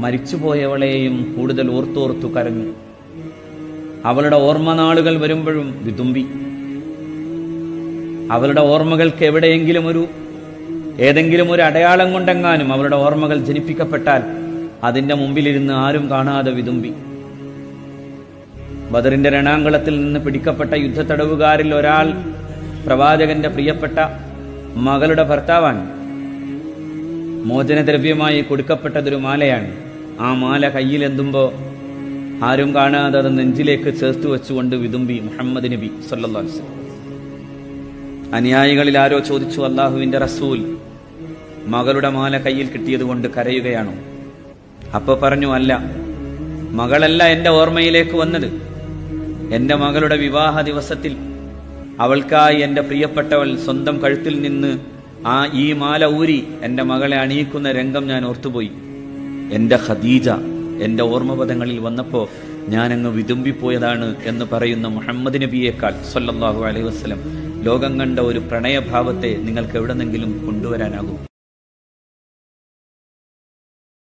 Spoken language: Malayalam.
മരിച്ചുപോയവളെയും കൂടുതൽ ഓർത്തോർത്തു കരഞ്ഞു. അവളുടെ ഓർമ്മനാളുകൾ വരുമ്പോഴും വിതുമ്പി. അവളുടെ ഓർമ്മകൾക്ക് ഏതെങ്കിലും ഒരു അടയാളം കൊണ്ടെങ്ങാനും അവളുടെ ഓർമ്മകൾ ജനിപ്പിക്കപ്പെട്ടാൽ അതിന്റെ മുമ്പിലിരുന്ന് ആരും കാണാതെ വിതുമ്പി. ബദറിന്റെ രണാങ്കളത്തിൽ നിന്ന് പിടിക്കപ്പെട്ട യുദ്ധത്തടവുകാരിൽ ഒരാൾ പ്രവാചകന്റെ പ്രിയപ്പെട്ട മകളുടെ ഭർത്താവാണ്. മോചനദ്രവ്യമായി കൊടുക്കപ്പെട്ടതൊരു മാലയാണ്. ആ മാല കയ്യിലെന്തുമ്പോ ആരും കാണാതെ അത് നെഞ്ചിലേക്ക് ചേർത്തു വെച്ചുകൊണ്ട് വിതുമ്പി മുഹമ്മദ് നബി സല്ലല്ലാഹു അലൈഹി വസല്ലം. അനുയായികളിൽ ആരോ ചോദിച്ചു, അല്ലാഹുവിന്റെ റസൂൽ, മകളുടെ മാല കയ്യിൽ കിട്ടിയതുകൊണ്ട് കരയുകയാണോ? അപ്പൊ പറഞ്ഞു, അല്ല, മകളല്ല എന്റെ ഓർമ്മയിലേക്ക് വന്നത്. എന്റെ മകളുടെ വിവാഹ ദിവസത്തിൽ അവൾക്കായി എന്റെ പ്രിയപ്പെട്ടവൾ സ്വന്തം കഴുത്തിൽ നിന്ന് ഈ മാല ഊരി എന്റെ മകളെ അണിയിക്കുന്ന രംഗം ഞാൻ ഓർത്തുപോയി. എന്റെ ഖദീജ എന്റെ ഓർമ്മപദങ്ങളിൽ വന്നപ്പോ ഞാനങ്ങ് വിതുമ്പിപ്പോയതാണ് എന്ന് പറയുന്ന മുഹമ്മദ് നബിയേക്കാൾ സല്ലല്ലാഹു അലൈഹി വസല്ലം ലോകം കണ്ട ഒരു പ്രണയഭാവത്തെ നിങ്ങൾക്ക് എവിടെന്നെങ്കിലും കൊണ്ടുവരാനാകും?